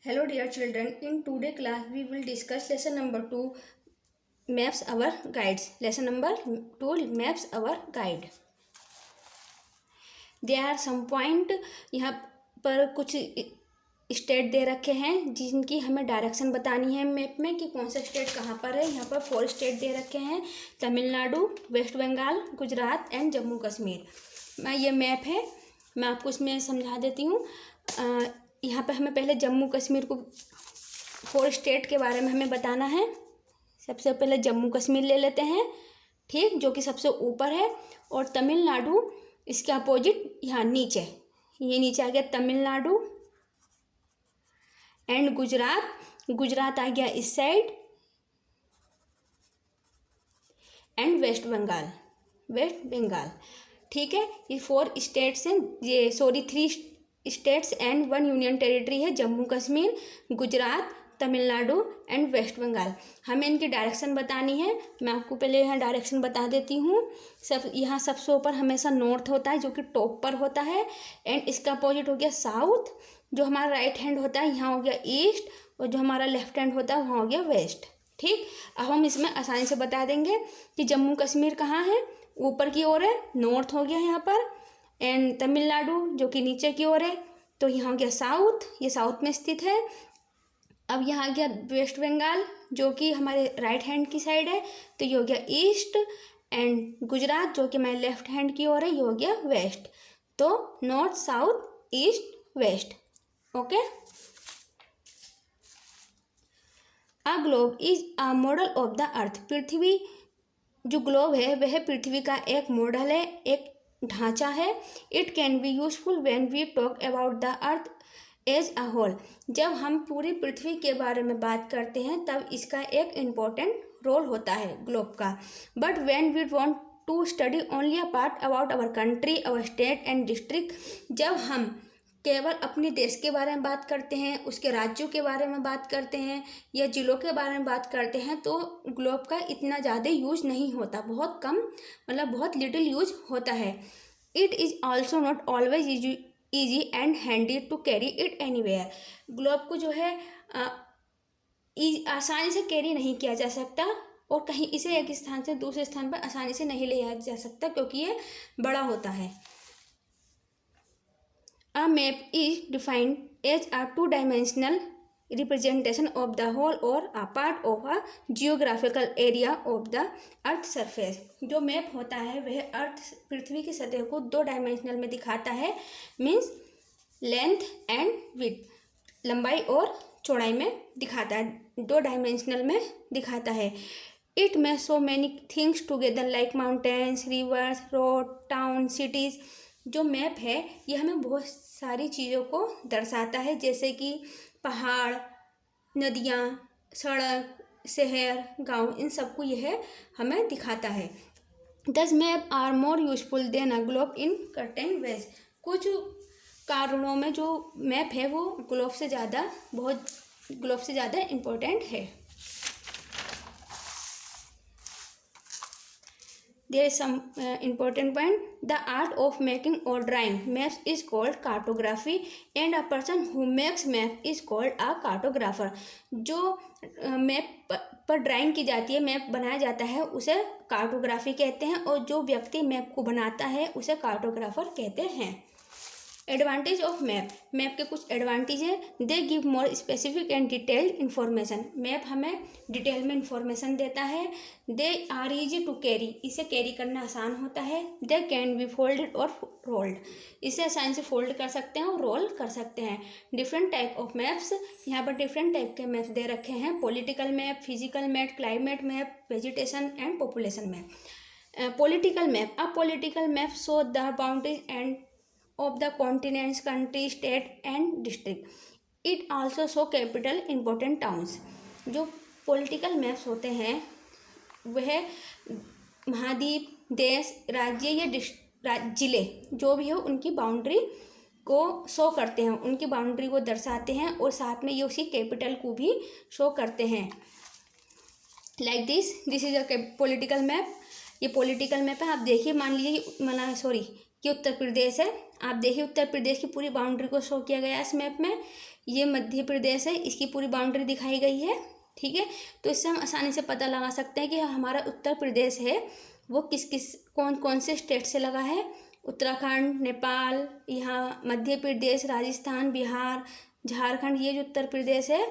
Hello dear children, in today class we will discuss lesson number 2 maps our guides. Lesson number 2 maps our guide. There are some point यहाँ पर कुछ state दे रखे हैं जिनकी हमें direction बतानी है मैप में कि कौन सा स्टेट कहाँ पर है। यहाँ पर 4 स्टेट दे रखे हैं, तमिलनाडु, वेस्ट बंगाल, गुजरात एंड जम्मू कश्मीर। ये मैप है, मैं आपको इसमें समझा देती हूँ। यहाँ पर हमें पहले जम्मू कश्मीर को 4 स्टेट के बारे में हमें बताना है। सबसे पहले जम्मू कश्मीर ले लेते हैं, ठीक, जो कि सबसे ऊपर है, और तमिलनाडु इसके अपोजिट यहाँ नीचे, ये नीचे आ गया तमिलनाडु, एंड गुजरात आ गया इस साइड, एंड वेस्ट बंगाल, ठीक है। ये 4 स्टेट्स हैं, ये 3 स्टेट्स एंड 1 यूनियन टेरिटरी है, जम्मू कश्मीर, गुजरात, तमिलनाडु एंड वेस्ट बंगाल। हमें इनकी डायरेक्शन बतानी है। मैं आपको पहले यहाँ डायरेक्शन बता देती हूँ। यहाँ सबसे ऊपर हमेशा नॉर्थ होता है जो कि टॉप पर होता है, एंड इसका अपोजिट हो गया साउथ, जो हमारा राइट हैंड होता है यहाँ हो गया ईस्ट, और जो हमारा लेफ्ट हैंड होता है वहाँ हो गया वेस्ट, ठीक। अब हम इसमें आसानी से बता देंगे कि जम्मू कश्मीर कहाँ है, ऊपर की ओर है, नॉर्थ हो गया यहाँ पर, एंड तमिलनाडु जो कि नीचे की ओर है, तो यहाँ हो गया साउथ, ये साउथ में स्थित है। अब यहाँ आ गया वेस्ट बंगाल जो कि हमारे राइट हैंड की साइड है, तो ये हो गया ईस्ट, एंड गुजरात जो कि हमारे लेफ्ट हैंड की ओर है, ये हो गया वेस्ट। तो north, south, east, west, okay. A globe is a model of the earth. पृथ्वी जो ग्लोब है वह पृथ्वी का एक मॉडल है, एक ढांचा है। It can be useful when we talk about the earth as a whole. जब हम पूरी पृथ्वी के बारे में बात करते हैं तब इसका एक इम्पोर्टेंट रोल होता है ग्लोब का। But when we want to study only a part about our country, our state and district, जब हम केवल अपने देश के बारे में बात करते हैं, उसके राज्यों के बारे में बात करते हैं या जिलों के बारे में बात करते हैं, तो ग्लोब का इतना ज़्यादा यूज नहीं होता, बहुत कम, मतलब बहुत लिटिल यूज होता है। It is also not always easy and handy to carry it anywhere. Globe को जो है आसानी से कैरी नहीं किया जा सकता, और कहीं इसे एक स्थान से दूसरे स्थान पर आसानी से नहीं ले जाया जा सकता क्योंकि ये बड़ा होता है। A map is defined as a two-dimensional representation of the whole or a part of a geographical area of the earth surface। जो मैप होता है वह पृथ्वी की सतह को 2 डायमेंशनल में दिखाता है, मीन्स लेंथ एंड विड्थ, लंबाई और चौड़ाई में दिखाता है, 2 डायमेंशनल में दिखाता है। इट में so many things together like mountains, reverse, road, town, cities. जो मैप है ये हमें बहुत सारी चीज़ों को दर्शाता है, जैसे कि पहाड़, नदियाँ, सड़क, शहर, गांव, इन सबको यह हमें दिखाता है। Thus map are more useful than a globe in certain ways. कुछ कारणों में जो मैप है वो ग्लोब से ज़्यादा इम्पोर्टेंट है। There is some important point. The art of making or drawing maps is called cartography, and a person who makes map is called a cartographer। जो मैप पर ड्राइंग की जाती है, मैप बनाया जाता है, उसे कार्टोग्राफी कहते हैं, और जो व्यक्ति मैप को बनाता है उसे कार्टोग्राफर कहते हैं। Advantage of map. मैप के कुछ एडवांटेज है। They give more specific and detailed information. Map हमें डिटेल में इन्फॉर्मेशन देता है। They are easy to carry. इसे कैरी करना आसान होता है। दे कैन बी फोल्डेड और रोल्ड। इसे आसानी से फोल्ड कर सकते हैं और रोल कर सकते हैं। Different type of maps. यहाँ पर डिफरेंट टाइप के मैप्स दे रखे हैं। Political map, physical map, climate map, vegetation and population map. Political map. A political map show the boundaries and of the continents, country, state and district. It also show capital, important towns। जो political maps होते हैं वह महाद्वीप, देश, राज्य या जिले जो भी हो उनकी बाउंड्री को शो करते हैं, उनकी बाउंड्री को दर्शाते हैं, और साथ में ये उसी कैपिटल को भी शो करते हैं। Like this is a political map. ये पॉलिटिकल मैप है। आप देखिए, मान लीजिए ये उत्तर प्रदेश है। आप देखिए उत्तर प्रदेश की पूरी बाउंड्री को शो किया गया है इस मैप में। ये मध्य प्रदेश है, इसकी पूरी बाउंड्री दिखाई गई है। ठीक है, तो इससे हम आसानी से पता लगा सकते हैं कि हमारा उत्तर प्रदेश है वो किस किस कौन कौन से स्टेट से लगा है। उत्तराखंड, नेपाल, यहाँ मध्य प्रदेश, राजस्थान, बिहार, झारखंड, ये जो उत्तर प्रदेश है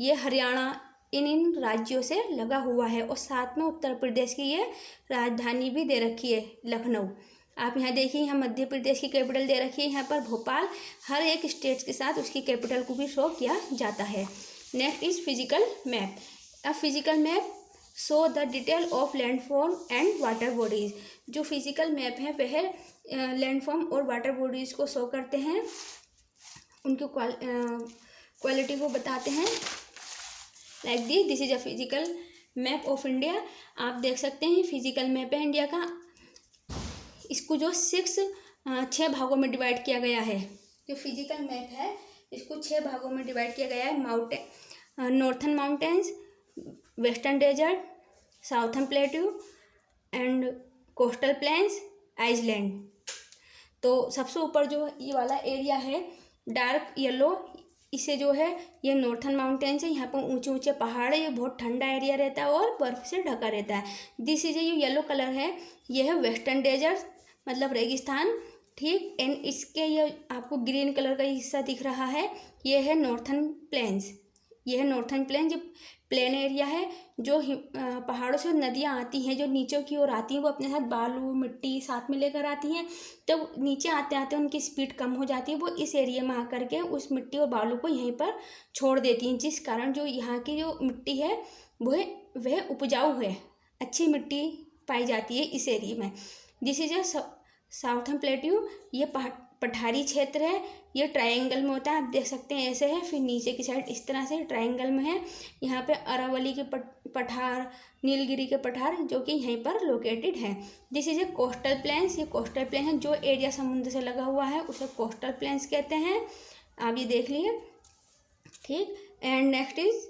ये हरियाणा, इन राज्यों से लगा हुआ है। और साथ में उत्तर प्रदेश की ये राजधानी भी दे रखी है, लखनऊ। आप यहाँ देखिए, यहाँ मध्य प्रदेश की कैपिटल दे रखी है, यहाँ पर भोपाल। हर एक स्टेट के साथ उसकी कैपिटल को भी शो किया जाता है। Next is physical map. A physical map show the detail of landform and water bodies. जो फिजिकल मैप है वह लैंडफॉर्म और वाटर बॉडीज़ को शो करते हैं, उनकी क्वालिटी को बताते हैं। Like this is a physical map of India. आप देख सकते हैं फिजिकल मैप है इंडिया का। इसको जो 6 भागों में डिवाइड किया गया है। जो फिजिकल मैप है इसको 6 भागों में डिवाइड किया गया है। Northern mountains, western desert, southern plateau and coastal plains, island. तो सबसे ऊपर जो ये वाला एरिया है डार्क येलो, इसे जो है ये नॉर्थन माउंटेन्स है। यहाँ पर ऊंचे ऊंचे पहाड़ है, ये बहुत ठंडा एरिया रहता है और बर्फ़ से ढका रहता है। दिस इज ये येलो कलर है, ये है वेस्टर्न डेजर्ट मतलब रेगिस्तान। ठीक, एंड इसके ये आपको ग्रीन कलर का हिस्सा दिख रहा है, ये है नॉर्थन प्लेन्स। ये है नॉर्थन प्लेन, जो प्लेन एरिया है, जो पहाड़ों से नदियाँ आती हैं, जो नीचे की ओर आती हैं, वो अपने साथ बालू मिट्टी साथ में लेकर आती हैं। तो नीचे आते आते उनकी स्पीड कम हो जाती है, वो इस एरिया में आकर के उस मिट्टी और बालू को यहीं पर छोड़ देती हैं, जिस कारण जो यहाँ की जो मिट्टी है वह उपजाऊ है, अच्छी मिट्टी पाई जाती है इस एरिया में। This is a southern plateau, ये पठारी क्षेत्र है, ये ट्रायंगल में होता है। आप देख सकते हैं ऐसे है, फिर नीचे की साइड इस तरह से ट्रायंगल में है। यहाँ पे अरावली के पठार, नीलगिरी के पठार जो कि यहीं पर लोकेटेड है। This is a coastal planes, ये कोस्टल प्लेन है, जो एरिया समुद्र से लगा हुआ है उसे कोस्टल प्लेन्स कहते हैं। आप ये देख लिए। ठीक, and next is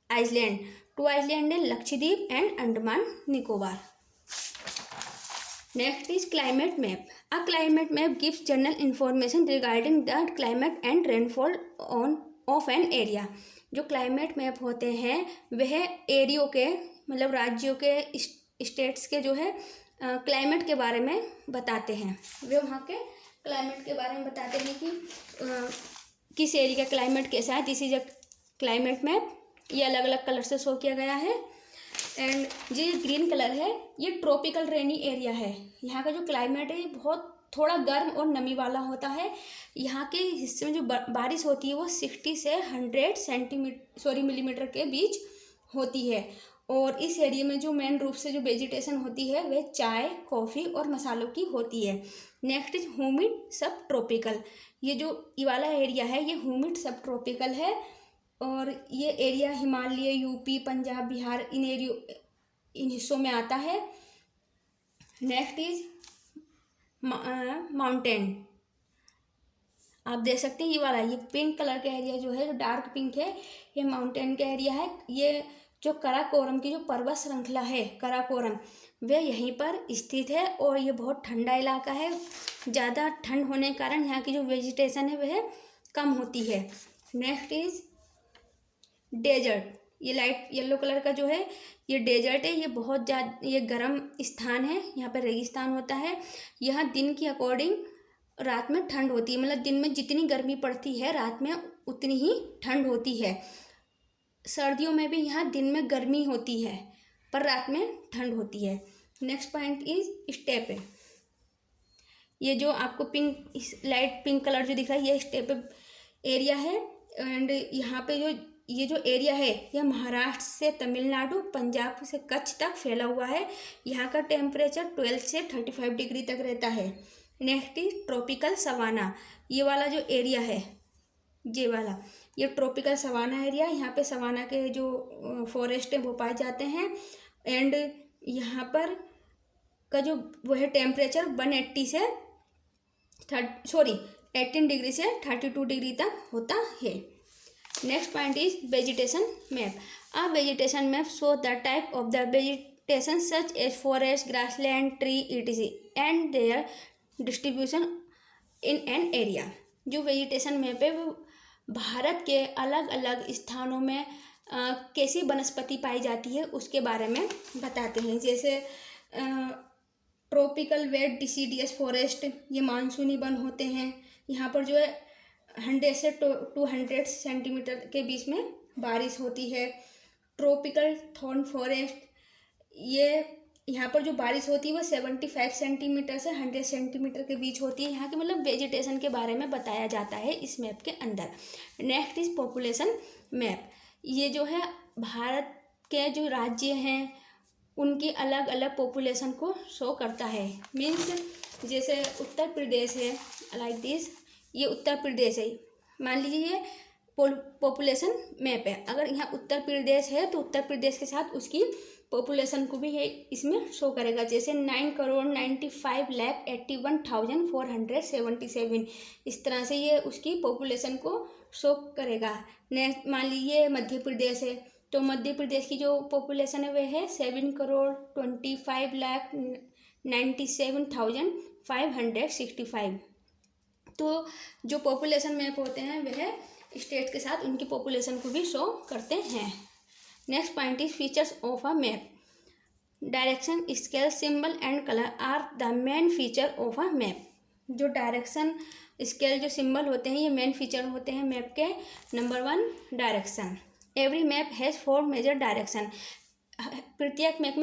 island. 2 island है, Lakshadweep and Andaman Nicobar. Next is climate map. A climate map gives general information regarding the climate and rainfall of an area. जो क्लाइमेट मैप होते हैं वह एरियो के मतलब राज्यों के स्टेट्स के जो है क्लाइमेट के बारे में बताते हैं। वे वहाँ के क्लाइमेट के बारे में बताते हैं कि किस एरिया का क्लाइमेट कैसा है। This is a climate map, ये अलग अलग कलर से शो किया गया है। एंड जो ये ग्रीन कलर है ये ट्रॉपिकल रेनी एरिया है। यहाँ का जो क्लाइमेट है ये बहुत थोड़ा गर्म और नमी वाला होता है। यहाँ के हिस्से में जो बारिश होती है वो 60 से 100 मिलीमीटर के बीच होती है। और इस एरिया में जो मेन रूप से जो वेजिटेशन होती है वह चाय, कॉफ़ी और मसालों की होती है। नेक्स्ट इज ह्यूमिड सब ट्रॉपिकल। ये जो ये वाला एरिया है ये ह्यूमिड सब ट्रॉपिकल है और ये एरिया हिमालय, यूपी, पंजाब, बिहार इन हिस्सों में आता है। Next is mountain. आप देख सकते हैं ये वाला, ये पिंक कलर का एरिया जो है, जो डार्क पिंक है, ये माउंटेन का एरिया है। ये जो कराकोरम की जो पर्वत श्रृंखला है कराकोरम, वह यहीं पर स्थित है और ये बहुत ठंडा इलाका है। ज़्यादा ठंड होने के कारण यहाँ की जो वेजिटेशन है वह कम होती है। Next is desert. ये लाइट येलो कलर का जो है ये डेजर्ट है। ये बहुत ज़्यादा ये गर्म स्थान है, यहाँ पर रेगिस्तान होता है। यहाँ दिन की अकॉर्डिंग रात में ठंड होती है, मतलब दिन में जितनी गर्मी पड़ती है रात में उतनी ही ठंड होती है। सर्दियों में भी यहाँ दिन में गर्मी होती है पर रात में ठंड होती है। Next point is step. ये जो आपको पिंक लाइट पिंक कलर जो दिख रहा है ये स्टेप एरिया है। एंड यहाँ पे जो ये जो एरिया है यह महाराष्ट्र से तमिलनाडु, पंजाब से कच्छ तक फैला हुआ है। यहाँ का टेम्परेचर 12 से 35 डिग्री तक रहता है। Next is tropical savanna. ये वाला जो एरिया है ये वाला ये ट्रॉपिकल सवाना एरिया। यहाँ पे सवाना के जो फॉरेस्ट है वो पाए जाते हैं। एंड यहाँ पर का जो वो है टेम्परेचर 180 से 18 डिग्री से 32 डिग्री तक होता है। Next point is vegetation map. A vegetation map show the type of the vegetation such as forest, grassland, tree etc and their distribution in an area. जो वेजिटेशन मैप है वो भारत के अलग अलग स्थानों में कैसी वनस्पति पाई जाती है उसके बारे में बताते हैं। जैसे ट्रॉपिकल वेट डिसीडियस फॉरेस्ट, ये मानसूनी वन होते हैं। यहाँ पर जो है 100 से 200 सेंटीमीटर के बीच में बारिश होती है। ट्रॉपिकल थॉर्न फॉरेस्ट, ये यहाँ पर जो बारिश होती है वो 75 सेंटीमीटर से 100 सेंटीमीटर के बीच होती है। यहाँ के मतलब वेजिटेशन के बारे में बताया जाता है इस मैप के अंदर। Next is population map. ये जो है भारत के जो राज्य हैं उनकी अलग अलग पॉपुलेशन को शो करता है। मीन्स जैसे उत्तर प्रदेश है, लाइक दिस, ये उत्तर प्रदेश है। मान लीजिए ये पॉपुलेशन मैप है। अगर यहाँ उत्तर प्रदेश है तो उत्तर प्रदेश के साथ उसकी पॉपुलेशन को भी ये इसमें शो करेगा। जैसे 9,95,81,477, इस तरह से ये उसकी पॉपुलेशन को शो करेगा। नेक्स्ट मान लीजिए मध्य प्रदेश है, तो मध्य प्रदेश की जो पॉपुलेशन है वह है 7,25,97,565। तो जो पॉपुलेशन मैप होते हैं वह स्टेट के साथ उनकी पॉपुलेशन को भी शो करते हैं। Next point is features of a map. Direction, scale, symbol and colour are the main feature of a map. जो डायरेक्शन, स्केल, जो सिंबल होते हैं ये मेन फीचर होते हैं मैप के। Number 1 direction. Every map has 4 major direction. प्रत्येक map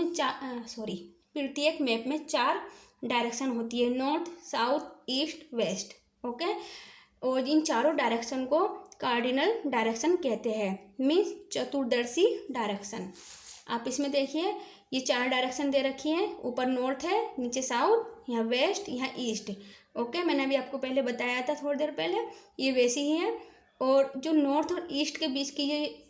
में 4 डायरेक्शन होती है, north, south, east, west. Okay, और इन चारों डायरेक्शन को कार्डिनल डायरेक्शन कहते हैं, मीन्स चतुर्दर्शी डायरेक्शन। आप इसमें देखिए ये 4 डायरेक्शन दे रखी हैं, ऊपर नॉर्थ है, नीचे साउथ, यहाँ वेस्ट, यहाँ ईस्ट। ओके, मैंने अभी आपको पहले बताया था थोड़ी देर पहले, ये वैसी ही है। और जो नॉर्थ और ईस्ट के बीच की ये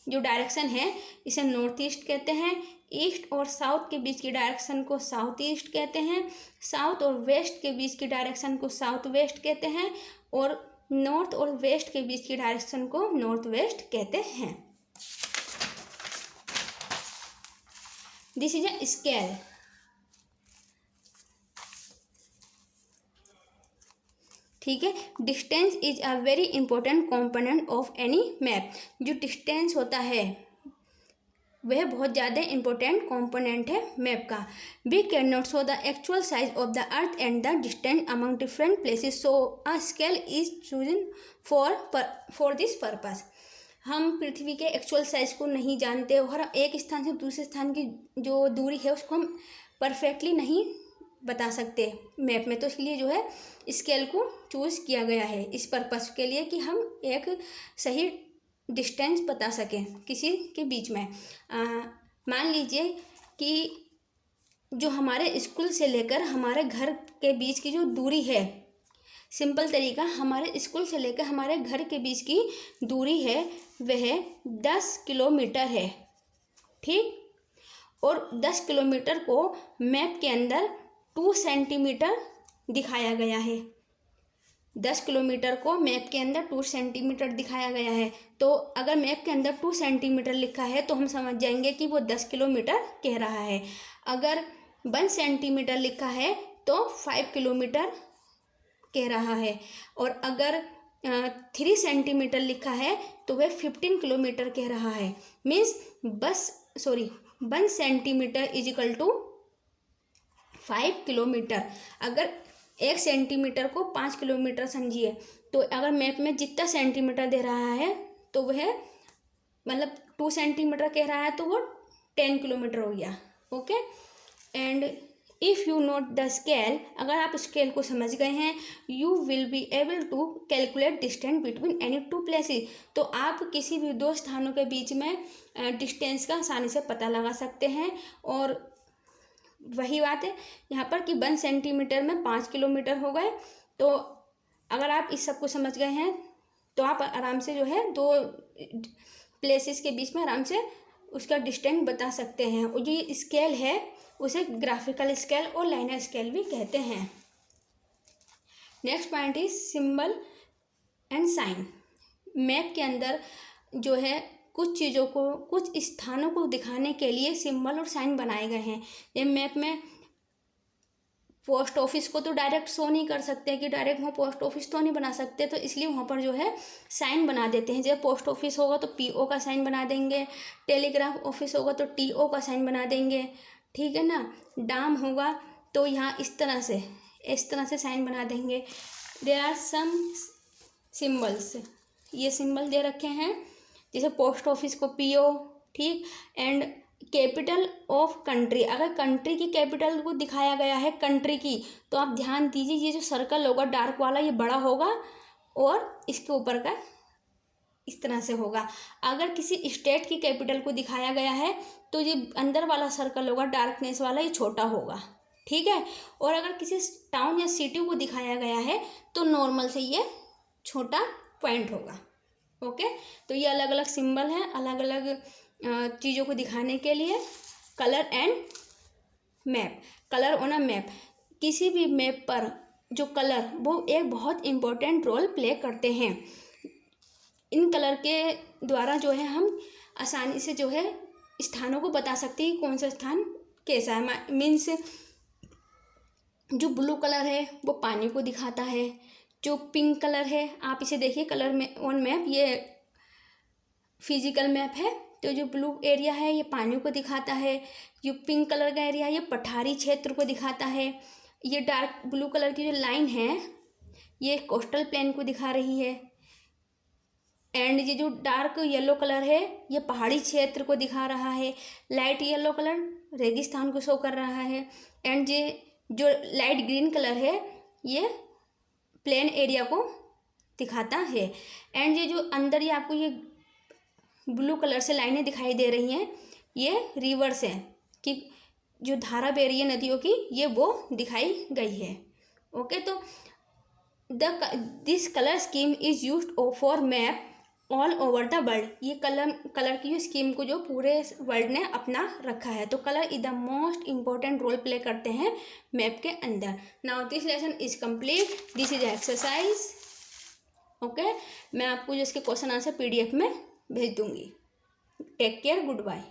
जो डायरेक्शन है इसे नॉर्थ ईस्ट कहते हैं। ईस्ट और साउथ के बीच की डायरेक्शन को साउथ ईस्ट कहते हैं। साउथ और वेस्ट के बीच की डायरेक्शन को साउथ वेस्ट कहते हैं। और नॉर्थ और वेस्ट के बीच की डायरेक्शन को नॉर्थ वेस्ट कहते हैं। This is a scale. ठीक है, distance is a very important component of any map. जो डिस्टेंस होता है वह बहुत ज़्यादा इंपॉर्टेंट कंपोनेंट है मैप का। We can not show the actual size of the earth and the distance among different places, so a scale is chosen for this purpose. हम पृथ्वी के एक्चुअल साइज को नहीं जानते और एक स्थान से दूसरे स्थान की जो दूरी है उसको हम परफेक्टली नहीं बता सकते मैप में, तो इसलिए जो है स्केल को चूज़ किया गया है इस पर्पस के लिए कि हम एक सही डिस्टेंस बता सकें किसी के बीच में। मान लीजिए कि जो हमारे स्कूल से लेकर हमारे घर के बीच की जो दूरी है, सिंपल तरीका, हमारे स्कूल से लेकर हमारे घर के बीच की दूरी है वह 10 किलोमीटर है। ठीक, और 10 किलोमीटर को मैप के अंदर 2 सेंटीमीटर दिखाया गया है। 10 किलोमीटर को मैप के अंदर 2 सेंटीमीटर दिखाया गया है। तो अगर मैप के अंदर 2 सेंटीमीटर लिखा है तो हम समझ जाएंगे कि वो 10 किलोमीटर कह रहा है। अगर 1 सेंटीमीटर लिखा है तो 5 किलोमीटर कह रहा है। और अगर 3 सेंटीमीटर लिखा है तो वह 15 किलोमीटर कह रहा है। Means 1 centimetre is equal to 5 kilometre. अगर 1 सेंटीमीटर को 5 किलोमीटर समझिए, तो अगर मैप में जितना सेंटीमीटर दे रहा है तो वह मतलब 2 सेंटीमीटर कह रहा है तो वो 10 किलोमीटर हो गया। Okay, and if you note the scale, अगर आप स्केल को समझ गए हैं, you will be able to calculate distance between any 2 places, तो आप किसी भी 2 स्थानों के बीच में डिस्टेंस का आसानी से पता लगा सकते हैं। और वही बात है यहाँ पर कि 1 सेंटीमीटर में 5 किलोमीटर हो गए। तो अगर आप इस सब को समझ गए हैं तो आप आराम से जो है 2 प्लेसेस के बीच में आराम से उसका डिस्टेंस बता सकते हैं। और जो ये स्केल है उसे ग्राफिकल स्केल और लाइनर स्केल भी कहते हैं। Next point is symbol and sign. Map के अंदर जो है कुछ चीज़ों को, कुछ स्थानों को दिखाने के लिए सिंबल और साइन बनाए गए हैं। ये मैप में पोस्ट ऑफिस को तो डायरेक्ट शो नहीं कर सकते कि डायरेक्ट वहाँ पोस्ट ऑफिस तो नहीं बना सकते, तो इसलिए वहाँ पर जो है साइन बना देते हैं। जब पोस्ट ऑफिस होगा तो PO का साइन बना देंगे, टेलीग्राफ ऑफिस होगा तो TO का साइन बना देंगे, ठीक है ना। डाम होगा तो यहाँ इस तरह से साइन बना देंगे। देयर आर सम सिम्बल्स, ये सिंबल दे रखे हैं, जैसे पोस्ट ऑफिस को PO, ठीक। एंड कैपिटल ऑफ कंट्री, अगर कंट्री की कैपिटल को दिखाया गया है कंट्री की, तो आप ध्यान दीजिए ये जो सर्कल होगा डार्क वाला ये बड़ा होगा और इसके ऊपर का इस तरह से होगा। अगर किसी स्टेट की कैपिटल को दिखाया गया है तो ये अंदर वाला सर्कल होगा डार्कनेस वाला, ये छोटा होगा, ठीक है। और अगर किसी टाउन या सिटी को दिखाया गया है तो नॉर्मल से ये छोटा पॉइंट होगा, ओके। तो ये अलग अलग सिंबल हैं अलग अलग चीज़ों को दिखाने के लिए। Colour and map, colour on a map, किसी भी मैप पर जो कलर वो एक बहुत इम्पोर्टेंट रोल प्ले करते हैं। इन कलर के द्वारा जो है हम आसानी से जो है स्थानों को बता सकते हैं कौन सा स्थान कैसा है। मीन्स जो ब्लू कलर है वो पानी को दिखाता है, जो पिंक कलर है, आप इसे देखिए कलर में ऑन मैप, ये फिजिकल मैप है, तो जो ब्लू एरिया है ये पानी को दिखाता है, जो पिंक कलर का एरिया है ये पठारी क्षेत्र को दिखाता है, ये डार्क ब्लू कलर की जो लाइन है ये कोस्टल प्लेन को दिखा रही है, एंड ये जो डार्क येलो कलर है ये पहाड़ी क्षेत्र को दिखा रहा है, लाइट येलो कलर रेगिस्तान को शो कर रहा है, एंड ये जो लाइट ग्रीन कलर है ये प्लेन एरिया को दिखाता है, एंड ये जो अंदर ये आपको ये ब्लू कलर से लाइनें दिखाई दे रही हैं ये रिवर्स हैं कि जो धारा बह रही है नदियों की ये वो दिखाई गई है, ओके। तो this colour scheme is used for map all over the world, ये कलर की जो स्कीम को जो पूरे वर्ल्ड ने अपना रखा है। तो colour is the most important role play करते हैं मैप के अंदर। Now this lesson is complete, this is exercise, okay. मैं आपको जो इसके क्वेश्चन आंसर PDF में भेज दूंगी। Take care, good bye.